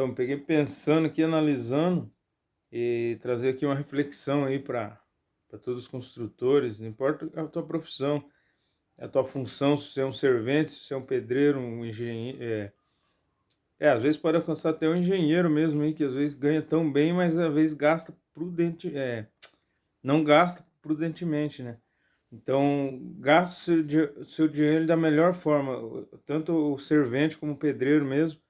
Então, peguei pensando aqui, analisando e trazer aqui uma reflexão aí para todos os construtores, não importa a tua profissão, a tua função, se você é um servente, se você é um pedreiro, um engenheiro, às vezes pode alcançar até um engenheiro mesmo aí, que às vezes ganha tão bem, mas às vezes gasta não gasta prudentemente, né? Então, gasta o seu dinheiro da melhor forma, tanto o servente como o pedreiro mesmo.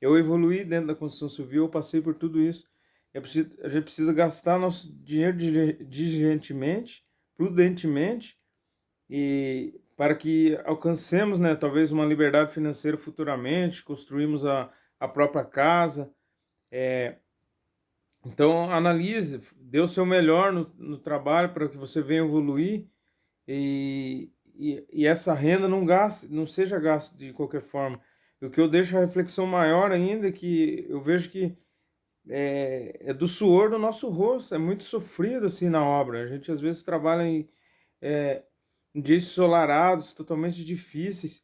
Eu evoluí dentro da construção civil, eu passei por tudo isso. A gente precisa gastar nosso dinheiro diligentemente, prudentemente, e para que alcancemos, né, talvez uma liberdade financeira futuramente, construímos a própria casa. Então, analise, dê o seu melhor no trabalho para que você venha evoluir e essa renda não seja gasto de qualquer forma. E o que eu deixo a reflexão maior ainda é que eu vejo que é do suor do nosso rosto, é muito sofrido assim na obra. A gente às vezes trabalha em dias ensolarados, totalmente difíceis,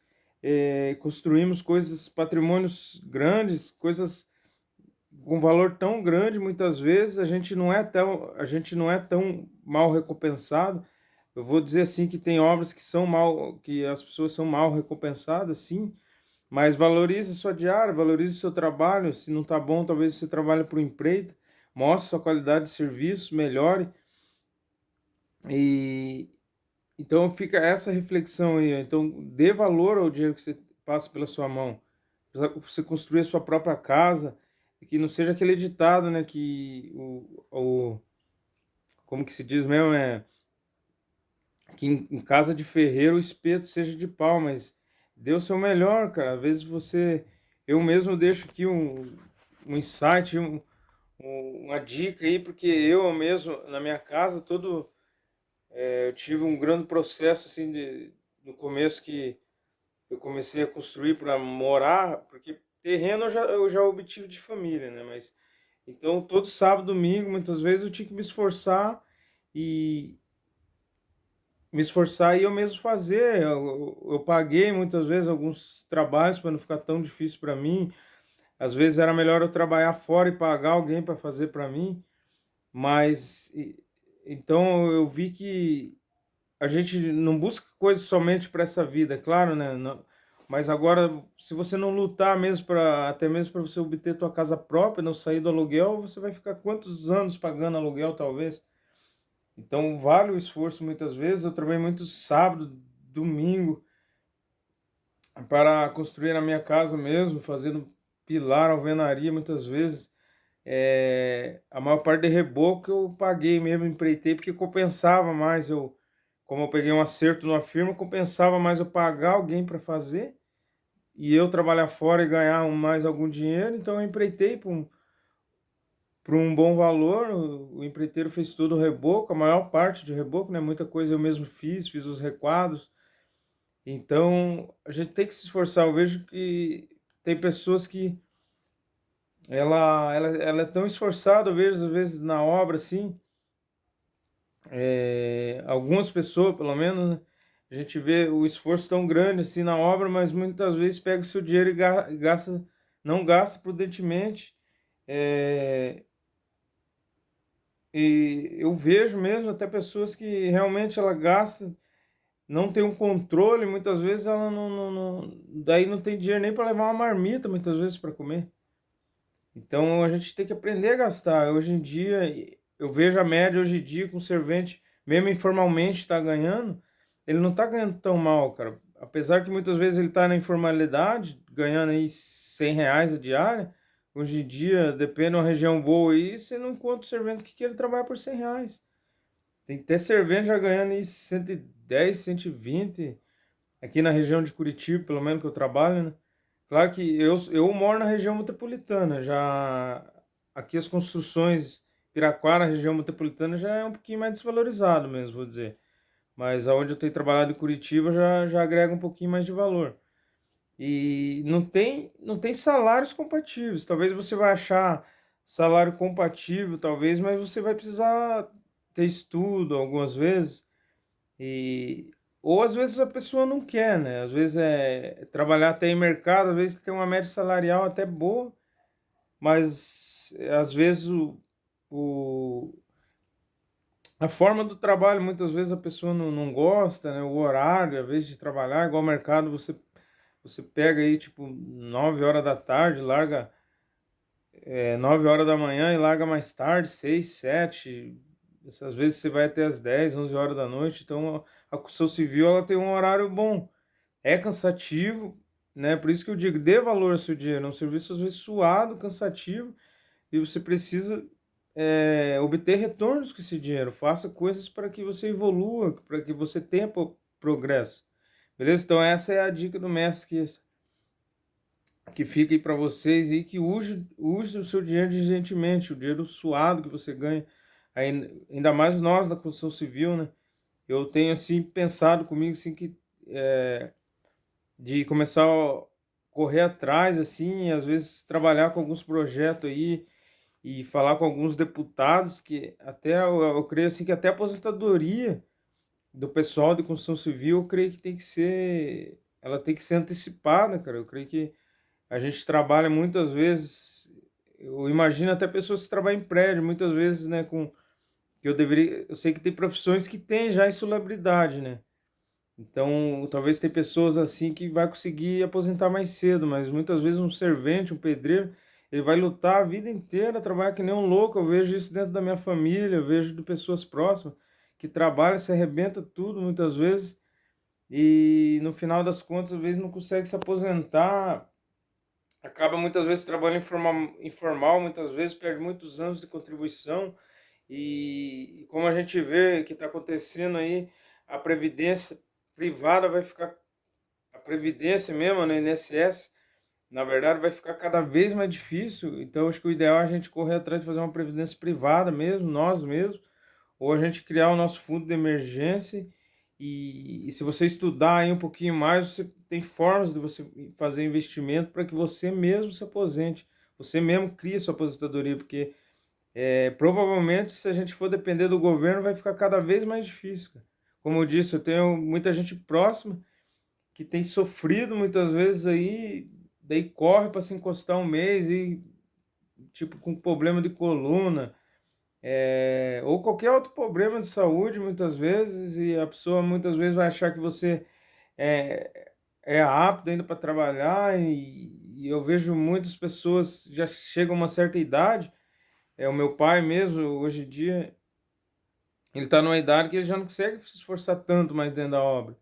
construímos coisas, patrimônios grandes, coisas com valor tão grande, muitas vezes a gente não é tão mal recompensado. Eu vou dizer assim que tem obras que as pessoas são mal recompensadas, sim, mas valorize sua diária, valorize seu trabalho. Se não está bom, talvez você trabalhe por empreito, mostre sua qualidade de serviço, melhore. E então fica essa reflexão aí. Então, dê valor ao dinheiro que você passa pela sua mão. Pra você construir a sua própria casa, e que não seja aquele ditado, né, que como que se diz mesmo, que em casa de ferreiro o espeto seja de pau, mas dê o seu melhor, cara. Às vezes eu mesmo deixo aqui um insight, uma dica aí, porque eu mesmo, na minha casa, eu tive um grande processo, assim, no começo que eu comecei a construir para morar, porque terreno eu já obtive de família, né? Mas então todo sábado, domingo, muitas vezes eu tinha que e e eu mesmo fazer. Eu paguei muitas vezes alguns trabalhos para não ficar tão difícil para mim. Às vezes era melhor eu trabalhar fora e pagar alguém para fazer para mim, mas então eu vi que a gente não busca coisas somente para essa vida, é claro, né? Mas agora, se você não lutar mesmo para até mesmo para você obter tua casa própria, não sair do aluguel, você vai ficar quantos anos pagando aluguel, talvez? Então, vale o esforço muitas vezes. Eu trabalhei muito sábado, domingo, para construir a minha casa mesmo, fazendo pilar, alvenaria muitas vezes. A maior parte de reboco eu paguei mesmo, empreitei, porque compensava mais como eu peguei um acerto numa firma, compensava mais eu pagar alguém para fazer e eu trabalhar fora e ganhar mais algum dinheiro. Então eu empreitei por um bom valor. O empreiteiro fez todo o reboco, a maior parte de reboco, né? Muita coisa eu mesmo fiz os requadros. Então a gente tem que se esforçar. Eu vejo que tem pessoas que ela é tão esforçada, eu vejo às vezes na obra assim, algumas pessoas, pelo menos, né, a gente vê o esforço tão grande assim na obra, mas muitas vezes pega o seu dinheiro e gasta, não gasta prudentemente. É, e eu vejo mesmo até pessoas que realmente ela gasta, não tem um controle, muitas vezes ela daí não tem dinheiro nem para levar uma marmita, muitas vezes para comer. Então a gente tem que aprender a gastar. Hoje em dia, eu vejo a média hoje em dia com o servente, mesmo informalmente está ganhando, ele não está ganhando tão mal, cara. Apesar que muitas vezes ele está na informalidade, ganhando aí R$ 100 a diária, hoje em dia, depende de uma região boa aí, você não encontra o servente que queira trabalhar por R$ 100. Tem que ter servente já ganhando aí 110, 120 aqui na região de Curitiba, pelo menos que eu trabalho, né? Claro que eu moro na região metropolitana, já aqui as construções, Piraquara, região metropolitana, já é um pouquinho mais desvalorizado mesmo, vou dizer. Mas aonde eu tenho trabalhado em Curitiba já agrega um pouquinho mais de valor. E não tem salários compatíveis. Talvez você vai achar salário compatível, talvez, mas você vai precisar ter estudo algumas vezes. E, ou às vezes a pessoa não quer, né? Às vezes trabalhar até em mercado, às vezes tem uma média salarial até boa, mas às vezes o, a forma do trabalho, muitas vezes a pessoa não gosta, né? O horário, às vezes de trabalhar, igual ao mercado, você pega aí tipo 9 horas da tarde, larga 9 horas da manhã e larga mais tarde, 6 7. Essas vezes você vai até as 10 11 horas da noite. Então a construção civil ela tem um horário bom. É cansativo, né? Por isso que eu digo, dê valor ao seu dinheiro. É um serviço às vezes suado, cansativo, e você precisa obter retornos com esse dinheiro. Faça coisas para que você evolua, para que você tenha progresso. Beleza? Então essa é a dica do mestre que fica aí para vocês e que use o seu dinheiro diligentemente, o dinheiro suado que você ganha. Ainda mais nós da construção civil, né? Eu tenho assim pensado comigo assim que de começar a correr atrás assim, às vezes trabalhar com alguns projetos aí e falar com alguns deputados que até eu creio assim que até a aposentadoria do pessoal de construção civil, eu creio que ela tem que ser antecipada, cara. Eu creio que a gente trabalha muitas vezes, eu imagino até pessoas que trabalham em prédio, muitas vezes, né, eu sei que tem profissões que têm já insalubridade, né? Então, talvez tem pessoas assim que vai conseguir aposentar mais cedo, mas muitas vezes um servente, um pedreiro, ele vai lutar a vida inteira, trabalhar que nem um louco. Eu vejo isso dentro da minha família, eu vejo de pessoas próximas que trabalham, se arrebenta tudo muitas vezes e no final das contas, às vezes não consegue se aposentar, acaba muitas vezes trabalhando informal, muitas vezes perde muitos anos de contribuição e como a gente vê que está acontecendo aí, a previdência privada vai ficar, a previdência mesmo, no INSS, na verdade vai ficar cada vez mais difícil. Então acho que o ideal é a gente correr atrás de fazer uma previdência privada mesmo, nós mesmos, ou a gente criar o nosso fundo de emergência. E se você estudar aí um pouquinho mais, você tem formas de você fazer investimento para que você mesmo se aposente, você mesmo crie sua aposentadoria, porque provavelmente se a gente for depender do governo vai ficar cada vez mais difícil, cara. Como eu disse, eu tenho muita gente próxima que tem sofrido muitas vezes aí, daí corre para se encostar um mês e tipo com problema de coluna, ou qualquer outro problema de saúde muitas vezes, e a pessoa muitas vezes vai achar que você é, é apto ainda para trabalhar, e eu vejo muitas pessoas já chegam a uma certa idade, o meu pai mesmo, hoje em dia, ele está numa idade que ele já não consegue se esforçar tanto mais dentro da obra.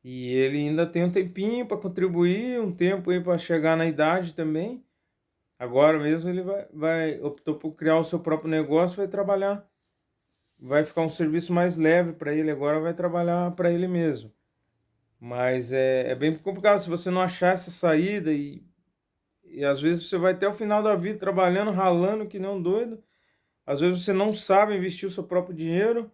E ele ainda tem um tempinho para contribuir, um tempo aí para chegar na idade também. Agora mesmo ele optou por criar o seu próprio negócio, vai trabalhar, vai ficar um serviço mais leve para ele, agora vai trabalhar para ele mesmo. Mas é bem complicado se você não achar essa saída e às vezes você vai até o final da vida trabalhando, ralando que nem um doido. Às vezes você não sabe investir o seu próprio dinheiro.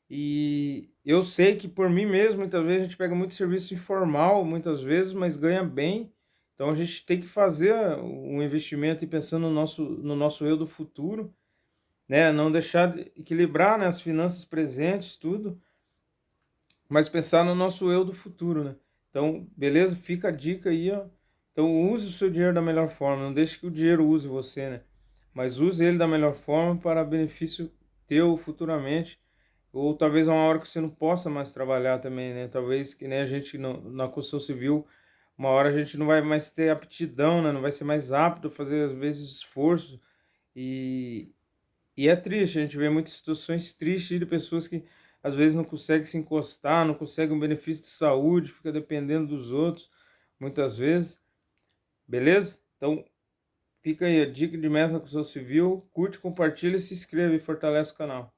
E eu sei que por mim mesmo, muitas vezes a gente pega muito serviço informal, muitas vezes, mas ganha bem. Então a gente tem que fazer um investimento e pensando no nosso eu do futuro, né? Não deixar de equilibrar, né, as finanças presentes, tudo, mas pensar no nosso eu do futuro, né? Então, beleza? Fica a dica aí, ó. Então use o seu dinheiro da melhor forma, não deixe que o dinheiro use você, né? Mas use ele da melhor forma para benefício teu futuramente. Ou talvez uma hora que você não possa mais trabalhar também, né? Talvez que nem a gente na construção civil, uma hora a gente não vai mais ter aptidão, né? Não vai ser mais apto a fazer, às vezes, esforço. E, e é triste, a gente vê muitas situações tristes de pessoas que às vezes não conseguem se encostar, não conseguem um benefício de saúde, fica dependendo dos outros, muitas vezes. Beleza? Então, fica aí a dica de mestre na construção civil. Curte, compartilha, se inscreve e fortalece o canal.